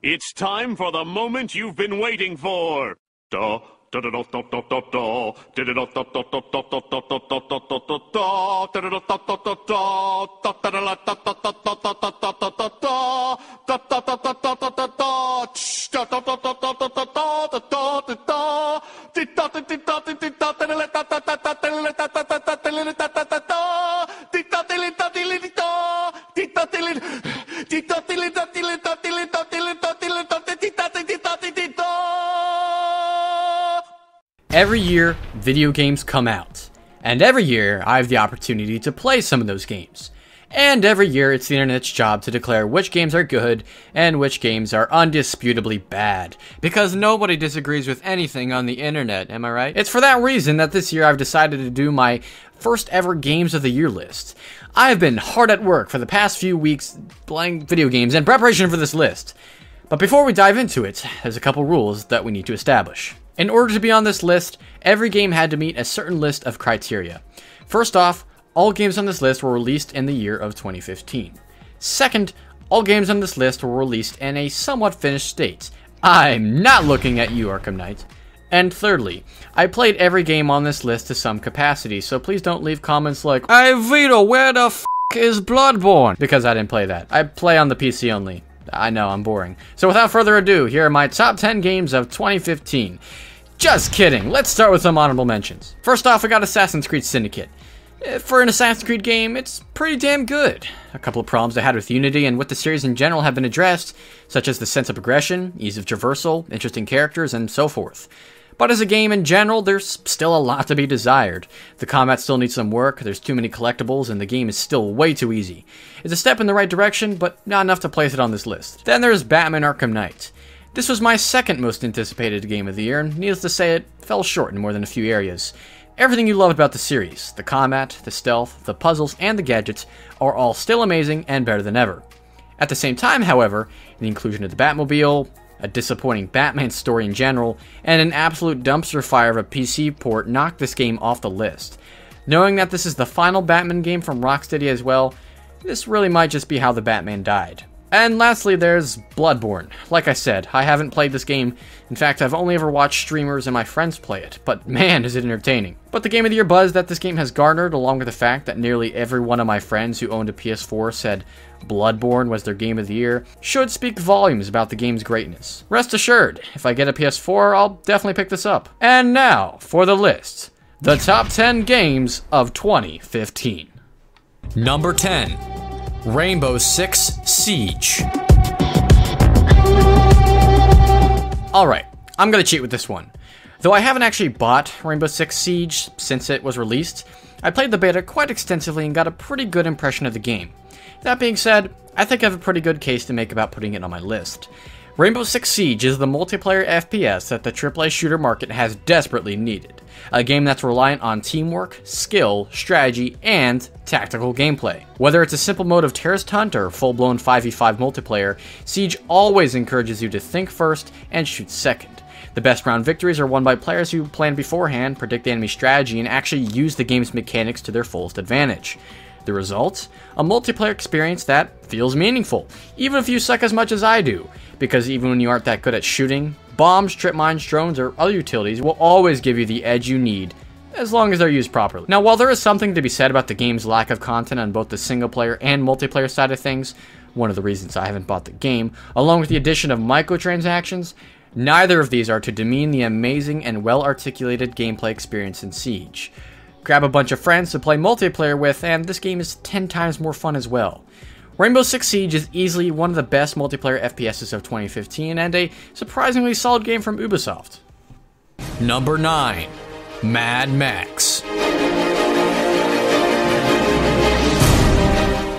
It's time for the moment you've been waiting for. Da, da, da, da, da, da, da, da. Da, da, da, da, da, da, da, da, da, da, da, da, da, da, da. Da, da, da, da, da, da, da. Da, da, da, da, da, da, da, da, da, da, da, da, da, da. Da, da, da, da, da, da, da, da. Tsh, da, da, da, da, da, da, da, da, da, da, da, da. Di, da, di, di, da, di, di, da, da, da, da, da, da, da, da, da, da, da, da, da, da, da, da. Di, da, di, li, da, di, li, di, da. Di, da, di, li, di, da, di, li, da, di, li, da, di, li, da, di, li, da, di, li, da, di, da, di, da, di, di, da. Every year, video games come out. And every year, I have the opportunity to play some of those games. And every year, it's the internet's job to declare which games are good and which games are undisputably bad. Because nobody disagrees with anything on the internet, am I right? It's for that reason that this year I've decided to do my first ever Games of the Year list. I have been hard at work for the past few weeks playing video games in preparation for this list. But before we dive into it, there's a couple rules that we need to establish. In order to be on this list, every game had to meet a certain list of criteria. First off, all games on this list were released in the year of 2015. Second, all games on this list were released in a somewhat finished state. I'm not looking at you, Arkham Knight. And thirdly, I played every game on this list to some capacity, so please don't leave comments like, "Hey Vito, where the f*** is Bloodborne?" Because I didn't play that. I play on the PC only. I know, I'm boring. So without further ado, here are my top 10 games of 2015. Just kidding, let's start with some honorable mentions. First off, I got Assassin's Creed Syndicate. For an Assassin's Creed game, it's pretty damn good. A couple of problems I had with Unity and with the series in general have been addressed, such as the sense of progression, ease of traversal, interesting characters, and so forth. But as a game in general, there's still a lot to be desired. The combat still needs some work, there's too many collectibles, and the game is still way too easy. It's a step in the right direction, but not enough to place it on this list. Then there's Batman Arkham Knight. This was my second most anticipated game of the year, and needless to say, it fell short in more than a few areas. Everything you loved about the series, the combat, the stealth, the puzzles, and the gadgets, are all still amazing and better than ever. At the same time, however, the inclusion of the Batmobile, a disappointing Batman story in general, and an absolute dumpster fire of a PC port knocked this game off the list. Knowing that this is the final Batman game from Rocksteady as well, this really might just be how the Batman died. And lastly, there's Bloodborne. Like I said, I haven't played this game. In fact, I've only ever watched streamers and my friends play it, but man, is it entertaining. But the Game of the Year buzz that this game has garnered, along with the fact that nearly every one of my friends who owned a PS4 said Bloodborne was their Game of the Year, should speak volumes about the game's greatness. Rest assured, if I get a PS4, I'll definitely pick this up. And now, for the list. The top 10 games of 2015. Number 10. Rainbow Six Siege. Alright, I'm gonna cheat with this one. Though I haven't actually bought Rainbow Six Siege since it was released, I played the beta quite extensively and got a pretty good impression of the game. That being said, I think I have a pretty good case to make about putting it on my list. Rainbow Six Siege is the multiplayer FPS that the AAA shooter market has desperately needed. A game that's reliant on teamwork, skill, strategy, and tactical gameplay. Whether it's a simple mode of terrorist hunt or full-blown 5v5 multiplayer, Siege always encourages you to think first and shoot second. The best round victories are won by players who plan beforehand, predict the enemy strategy, and actually use the game's mechanics to their fullest advantage. The result? A multiplayer experience that feels meaningful, even if you suck as much as I do, because even when you aren't that good at shooting, bombs, trip mines, drones, or other utilities will always give you the edge you need, as long as they're used properly. Now, while there is something to be said about the game's lack of content on both the single player and multiplayer side of things, one of the reasons I haven't bought the game, along with the addition of microtransactions, neither of these are to demean the amazing and well-articulated gameplay experience in Siege. Grab a bunch of friends to play multiplayer with, and this game is 10 times more fun as well. Rainbow Six Siege is easily one of the best multiplayer FPSs of 2015, and a surprisingly solid game from Ubisoft. Number 9. Mad Max.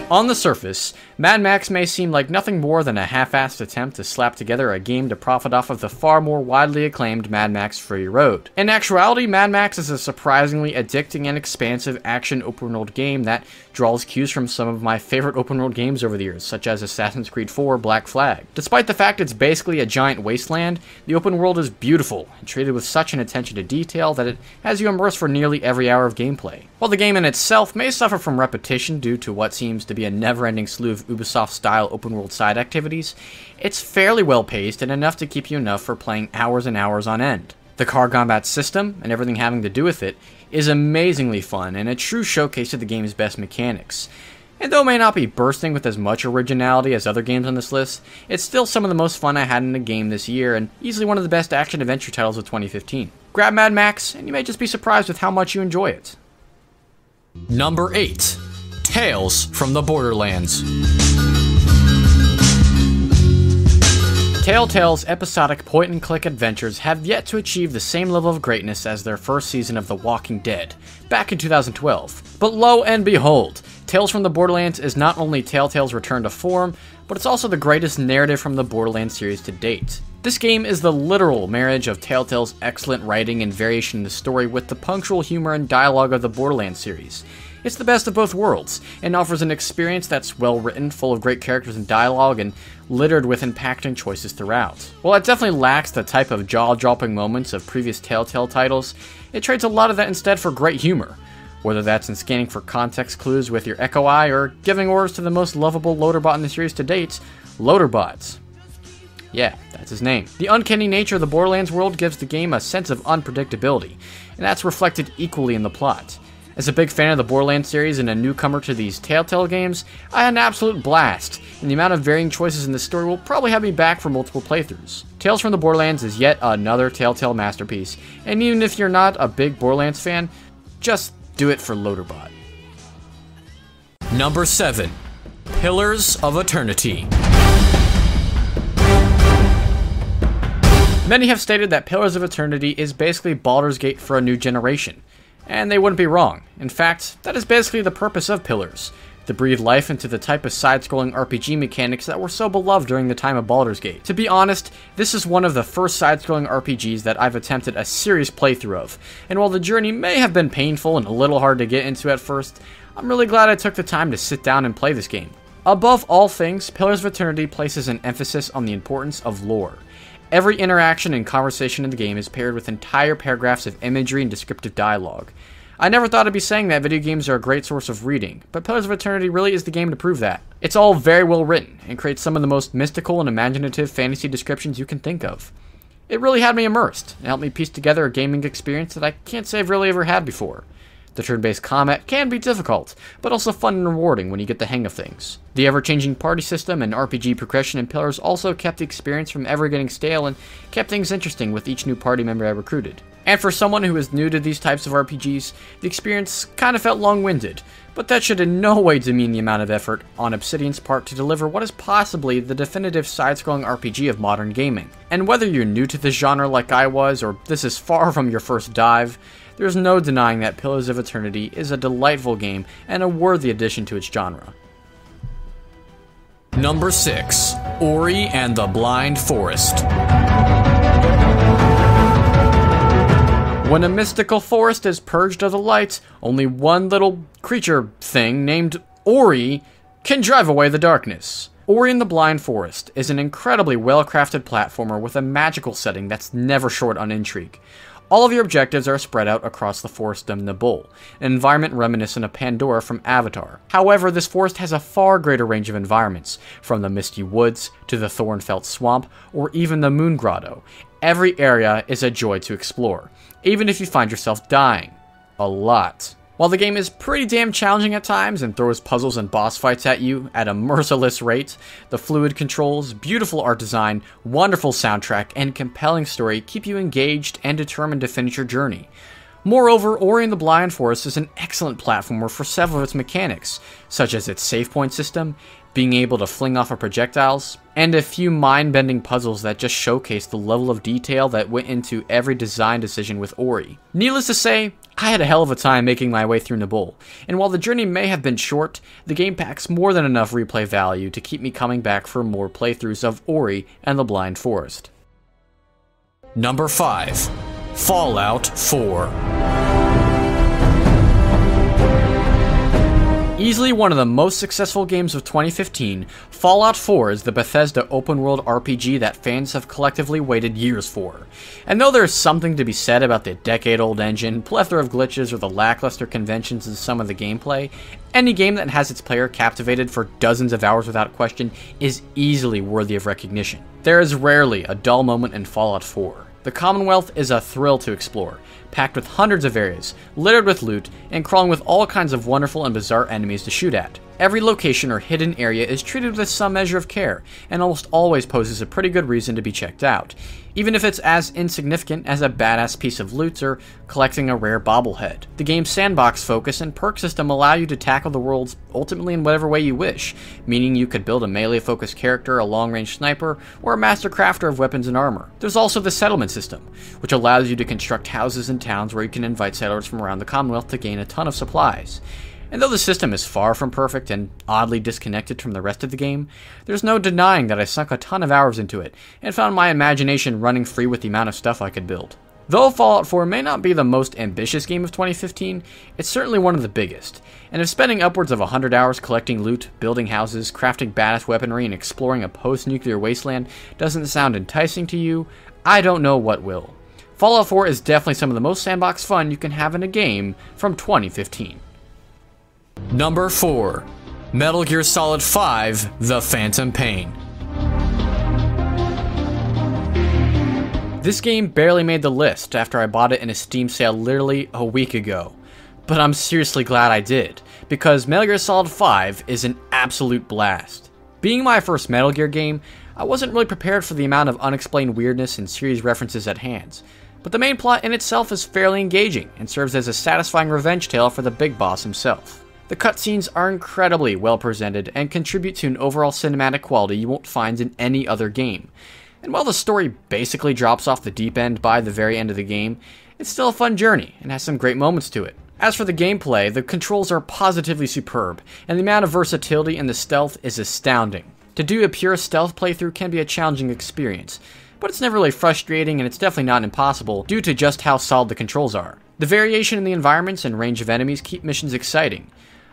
On the surface, Mad Max may seem like nothing more than a half-assed attempt to slap together a game to profit off of the far more widely acclaimed Mad Max Fury Road. In actuality, Mad Max is a surprisingly addicting and expansive action open-world game that draws cues from some of my favorite open-world games over the years, such as Assassin's Creed 4 Black Flag. Despite the fact it's basically a giant wasteland, the open world is beautiful and treated with such an attention to detail that it has you immersed for nearly every hour of gameplay. While the game in itself may suffer from repetition due to what seems to be a never-ending slew of of Ubisoft-style open-world side activities, it's fairly well-paced and enough to keep you enough for playing hours and hours on end. The car combat system, and everything having to do with it, is amazingly fun and a true showcase of the game's best mechanics. And though it may not be bursting with as much originality as other games on this list, it's still some of the most fun I had in a game this year and easily one of the best action-adventure titles of 2015. Grab Mad Max, and you may just be surprised with how much you enjoy it. Number 8. Tales from the Borderlands. Telltale's episodic point-and-click adventures have yet to achieve the same level of greatness as their first season of The Walking Dead, back in 2012. But lo and behold, Tales from the Borderlands is not only Telltale's return to form, but it's also the greatest narrative from the Borderlands series to date. This game is the literal marriage of Telltale's excellent writing and variation in the story with the punctual humor and dialogue of the Borderlands series. It's the best of both worlds, and offers an experience that's well written, full of great characters and dialogue, and littered with impacting choices throughout. While it definitely lacks the type of jaw-dropping moments of previous Telltale titles, it trades a lot of that instead for great humor, whether that's in scanning for context clues with your Echo Eye, or giving orders to the most lovable loaderbot in the series to date, Loaderbot. Yeah, that's his name. The uncanny nature of the Borderlands world gives the game a sense of unpredictability, and that's reflected equally in the plot. As a big fan of the Borderlands series and a newcomer to these Telltale games, I had an absolute blast, and the amount of varying choices in this story will probably have me back for multiple playthroughs. Tales from the Borderlands is yet another Telltale masterpiece, and even if you're not a big Borderlands fan, just do it for Loaderbot. Number 7. Pillars of Eternity. Many have stated that Pillars of Eternity is basically Baldur's Gate for a new generation. And they wouldn't be wrong. In fact, that is basically the purpose of Pillars, to breathe life into the type of side-scrolling RPG mechanics that were so beloved during the time of Baldur's Gate. To be honest, this is one of the first side-scrolling RPGs that I've attempted a serious playthrough of, and while the journey may have been painful and a little hard to get into at first, I'm really glad I took the time to sit down and play this game. Above all things, Pillars of Eternity places an emphasis on the importance of lore. Every interaction and conversation in the game is paired with entire paragraphs of imagery and descriptive dialogue. I never thought I'd be saying that video games are a great source of reading, but Pillars of Eternity really is the game to prove that. It's all very well written, and creates some of the most mystical and imaginative fantasy descriptions you can think of. It really had me immersed, and helped me piece together a gaming experience that I can't say I've really ever had before. The turn-based combat can be difficult, but also fun and rewarding when you get the hang of things. The ever-changing party system and RPG progression in Pillars also kept the experience from ever getting stale and kept things interesting with each new party member I recruited. And for someone who is new to these types of RPGs, the experience kind of felt long-winded, but that should in no way demean the amount of effort on Obsidian's part to deliver what is possibly the definitive side-scrolling RPG of modern gaming. And whether you're new to this genre like I was, or this is far from your first dive, there's no denying that Pillars of Eternity is a delightful game and a worthy addition to its genre. Number 6. Ori and the Blind Forest. When a mystical forest is purged of the light, only one little creature thing named Ori can drive away the darkness. Ori and the Blind Forest is an incredibly well-crafted platformer with a magical setting that's never short on intrigue. All of your objectives are spread out across the forestdom Nabul, an environment reminiscent of Pandora from Avatar. However, this forest has a far greater range of environments, from the misty woods to the thorn-felt swamp, or even the moon grotto. Every area is a joy to explore, even if you find yourself dying. A lot. While the game is pretty damn challenging at times and throws puzzles and boss fights at you at a merciless rate, the fluid controls, beautiful art design, wonderful soundtrack, and compelling story keep you engaged and determined to finish your journey. Moreover, Ori and the Blind Forest is an excellent platformer for several of its mechanics, such as its save point system, being able to fling off of projectiles, and a few mind-bending puzzles that just showcase the level of detail that went into every design decision with Ori. Needless to say, I had a hell of a time making my way through Nabul, and while the journey may have been short, the game packs more than enough replay value to keep me coming back for more playthroughs of Ori and the Blind Forest. Number 5. Fallout 4. Easily one of the most successful games of 2015, Fallout 4 is the Bethesda open-world RPG that fans have collectively waited years for. And though there's something to be said about the decade-old engine, plethora of glitches, or the lackluster conventions in some of the gameplay, any game that has its player captivated for dozens of hours without question is easily worthy of recognition. There is rarely a dull moment in Fallout 4. The Commonwealth is a thrill to explore, packed with hundreds of areas, littered with loot, and crawling with all kinds of wonderful and bizarre enemies to shoot at. Every location or hidden area is treated with some measure of care, and almost always poses a pretty good reason to be checked out, even if it's as insignificant as a badass piece of loot or collecting a rare bobblehead. The game's sandbox focus and perk system allow you to tackle the worlds ultimately in whatever way you wish, meaning you could build a melee-focused character, a long-range sniper, or a master crafter of weapons and armor. There's also the settlement system, which allows you to construct houses and towns where you can invite settlers from around the Commonwealth to gain a ton of supplies. And though the system is far from perfect and oddly disconnected from the rest of the game, there's no denying that I sunk a ton of hours into it, and found my imagination running free with the amount of stuff I could build. Though Fallout 4 may not be the most ambitious game of 2015, it's certainly one of the biggest, and if spending upwards of 100 hours collecting loot, building houses, crafting badass weaponry, and exploring a post-nuclear wasteland doesn't sound enticing to you, I don't know what will. Fallout 4 is definitely some of the most sandbox fun you can have in a game from 2015. Number 4. Metal Gear Solid 5: The Phantom Pain. This game barely made the list after I bought it in a Steam sale literally a week ago, but I'm seriously glad I did, because Metal Gear Solid 5 is an absolute blast. Being my first Metal Gear game, I wasn't really prepared for the amount of unexplained weirdness and series references at hand, but the main plot in itself is fairly engaging and serves as a satisfying revenge tale for the big boss himself. The cutscenes are incredibly well presented and contribute to an overall cinematic quality you won't find in any other game. And while the story basically drops off the deep end by the very end of the game, it's still a fun journey and has some great moments to it. As for the gameplay, the controls are positively superb, and the amount of versatility in the stealth is astounding. To do a pure stealth playthrough can be a challenging experience, but it's never really frustrating, and it's definitely not impossible due to just how solid the controls are. The variation in the environments and range of enemies keep missions exciting.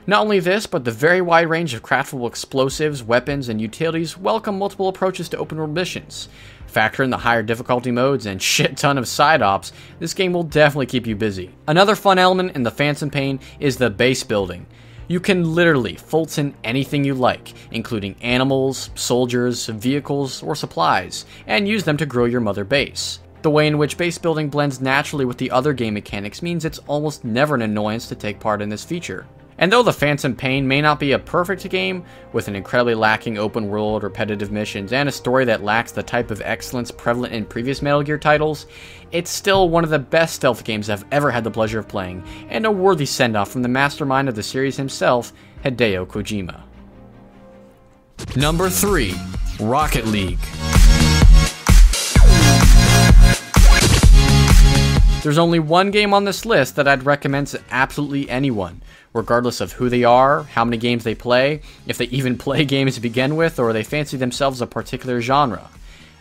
Not only this, but the very wide range of craftable explosives, weapons, and utilities welcome multiple approaches to open world missions. Factor in the higher difficulty modes and shit ton of side ops, this game will definitely keep you busy. Another fun element in the Phantom Pain is the base building. You can literally Fulton anything you like, including animals, soldiers, vehicles, or supplies, and use them to grow your mother base. The way in which base building blends naturally with the other game mechanics means it's almost never an annoyance to take part in this feature. And though the Phantom Pain may not be a perfect game, with an incredibly lacking open world, repetitive missions, and a story that lacks the type of excellence prevalent in previous Metal Gear titles, it's still one of the best stealth games I've ever had the pleasure of playing, and a worthy send-off from the mastermind of the series himself, Hideo Kojima. Number 3. Rocket League. There's only one game on this list that I'd recommend to absolutely anyone, regardless of who they are, how many games they play, if they even play games to begin with, or they fancy themselves a particular genre.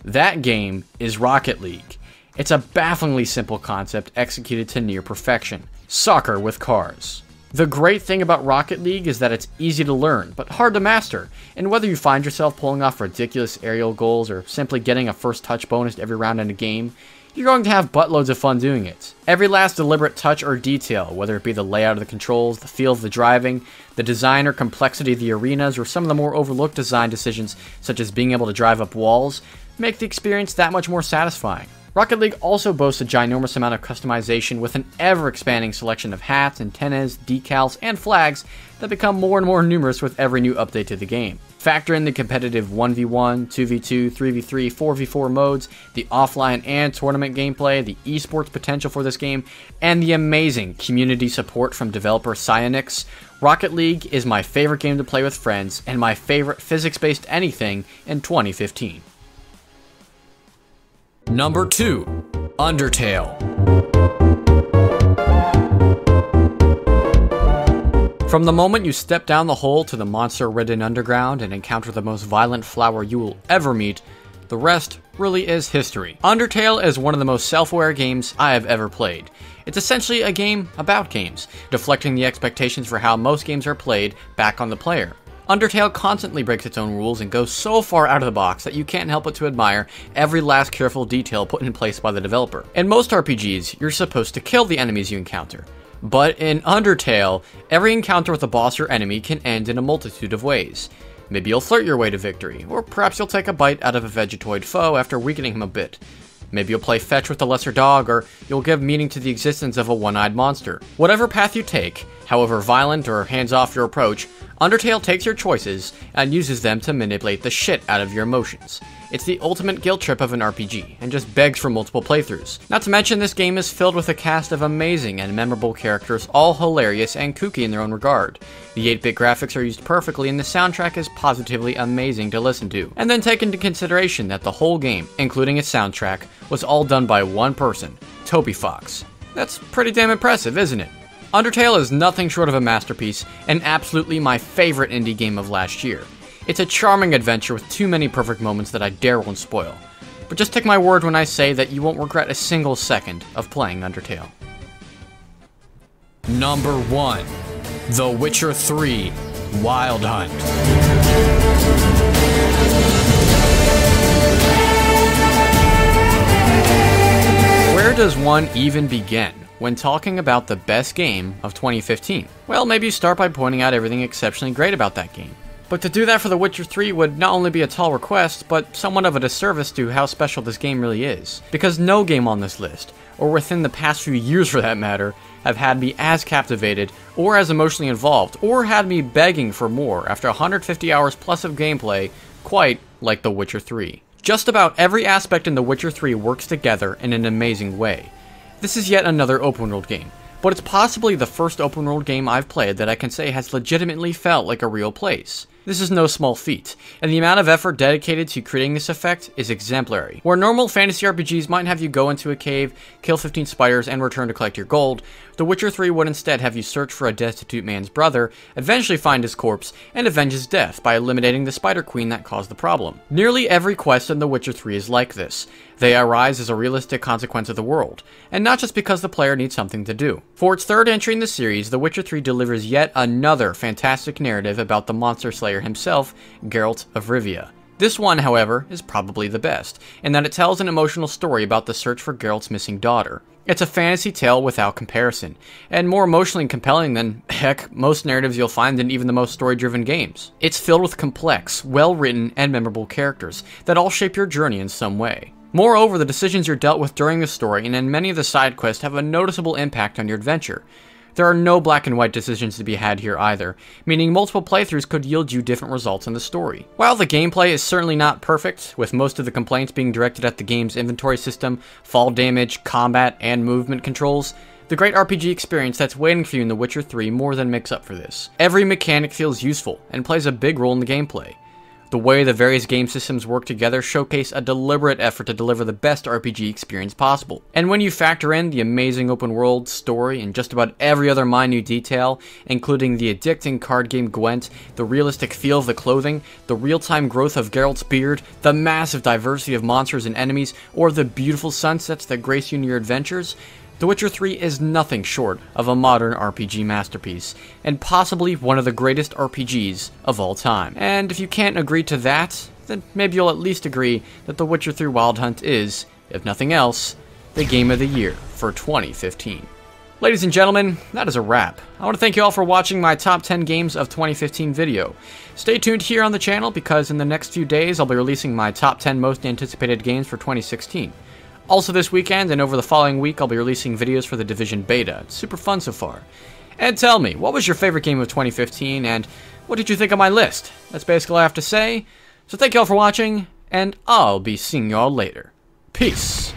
That game is Rocket League. It's a bafflingly simple concept executed to near perfection. Soccer with cars. The great thing about Rocket League is that it's easy to learn, but hard to master, and whether you find yourself pulling off ridiculous aerial goals or simply getting a first touch bonus every round in a game, you're going to have buttloads of fun doing it. Every last deliberate touch or detail, whether it be the layout of the controls, the feel of the driving, the design or complexity of the arenas, or some of the more overlooked design decisions, such as being able to drive up walls, make the experience that much more satisfying. Rocket League also boasts a ginormous amount of customization with an ever-expanding selection of hats, antennas, decals, and flags that become more and more numerous with every new update to the game. Factor in the competitive 1v1, 2v2, 3v3, 4v4 modes, the offline and tournament gameplay, the esports potential for this game, and the amazing community support from developer Psyonix. Rocket League is my favorite game to play with friends, and my favorite physics-based anything in 2015. Number 2. Undertale. From the moment you step down the hole to the monster-ridden underground and encounter the most violent flower you will ever meet, The rest really is history. Undertale is one of the most self-aware games I have ever played. It's essentially a game about games, deflecting the expectations for how most games are played back on the player. Undertale constantly breaks its own rules and goes so far out of the box that you can't help but to admire every last careful detail put in place by the developer. In most RPGs, you're supposed to kill the enemies you encounter. But in Undertale, every encounter with a boss or enemy can end in a multitude of ways. Maybe you'll flirt your way to victory, or perhaps you'll take a bite out of a Vegetoid foe after weakening him a bit. Maybe you'll play fetch with the lesser dog, or you'll give meaning to the existence of a one-eyed monster. Whatever path you take, however violent or hands-off your approach, Undertale takes your choices and uses them to manipulate the shit out of your emotions. It's the ultimate guilt trip of an RPG, and just begs for multiple playthroughs. Not to mention, this game is filled with a cast of amazing and memorable characters, all hilarious and kooky in their own regard. The 8-bit graphics are used perfectly, and the soundtrack is positively amazing to listen to. And then take into consideration that the whole game, including its soundtrack, was all done by one person, Toby Fox. That's pretty damn impressive, isn't it? Undertale is nothing short of a masterpiece, and absolutely my favorite indie game of last year. It's a charming adventure with too many perfect moments that I dare won't spoil. But just take my word when I say that you won't regret a single second of playing Undertale. Number 1. The Witcher 3 Wild Hunt. Where does one even begin when talking about the best game of 2015? Well, maybe you start by pointing out everything exceptionally great about that game. But to do that for The Witcher 3 would not only be a tall request, but somewhat of a disservice to how special this game really is. Because no game on this list, or within the past few years for that matter, have had me as captivated, or as emotionally involved, or had me begging for more after 150 hours plus of gameplay, quite like The Witcher 3. Just about every aspect in The Witcher 3 works together in an amazing way. This is yet another open-world game, but it's possibly the first open-world game I've played that I can say has legitimately felt like a real place. This is no small feat, and the amount of effort dedicated to creating this effect is exemplary. Where normal fantasy RPGs might have you go into a cave, kill 15 spiders, and return to collect your gold, The Witcher 3 would instead have you search for a destitute man's brother, eventually find his corpse, and avenge his death by eliminating the Spider Queen that caused the problem. Nearly every quest in The Witcher 3 is like this. They arise as a realistic consequence of the world, and not just because the player needs something to do. For its third entry in the series, The Witcher 3 delivers yet another fantastic narrative about the monster slayer himself, Geralt of Rivia. This one, however, is probably the best, in that it tells an emotional story about the search for Geralt's missing daughter. It's a fantasy tale without comparison, and more emotionally compelling than, heck, most narratives you'll find in even the most story-driven games. It's filled with complex, well-written, and memorable characters that all shape your journey in some way. Moreover, the decisions you're dealt with during the story and in many of the side quests have a noticeable impact on your adventure. There are no black and white decisions to be had here either, meaning multiple playthroughs could yield you different results in the story. While the gameplay is certainly not perfect, with most of the complaints being directed at the game's inventory system, fall damage, combat, and movement controls, the great RPG experience that's waiting for you in The Witcher 3 more than makes up for this. Every mechanic feels useful and plays a big role in the gameplay. The way the various game systems work together showcase a deliberate effort to deliver the best RPG experience possible. And when you factor in the amazing open world story and just about every other minute detail, including the addicting card game Gwent, the realistic feel of the clothing, the real-time growth of Geralt's beard, the massive diversity of monsters and enemies, or the beautiful sunsets that grace you in your adventures, The Witcher 3 is nothing short of a modern RPG masterpiece, and possibly one of the greatest RPGs of all time. And if you can't agree to that, then maybe you'll at least agree that The Witcher 3 Wild Hunt is, if nothing else, the game of the year for 2015. Ladies and gentlemen, that is a wrap. I want to thank you all for watching my top 10 games of 2015 video. Stay tuned here on the channel because in the next few days I'll be releasing my top 10 most anticipated games for 2016. Also this weekend and over the following week, I'll be releasing videos for the Division Beta. It's super fun so far. And tell me, what was your favorite game of 2015, and what did you think of my list? That's basically all I have to say. So thank you all for watching, and I'll be seeing you all later. Peace.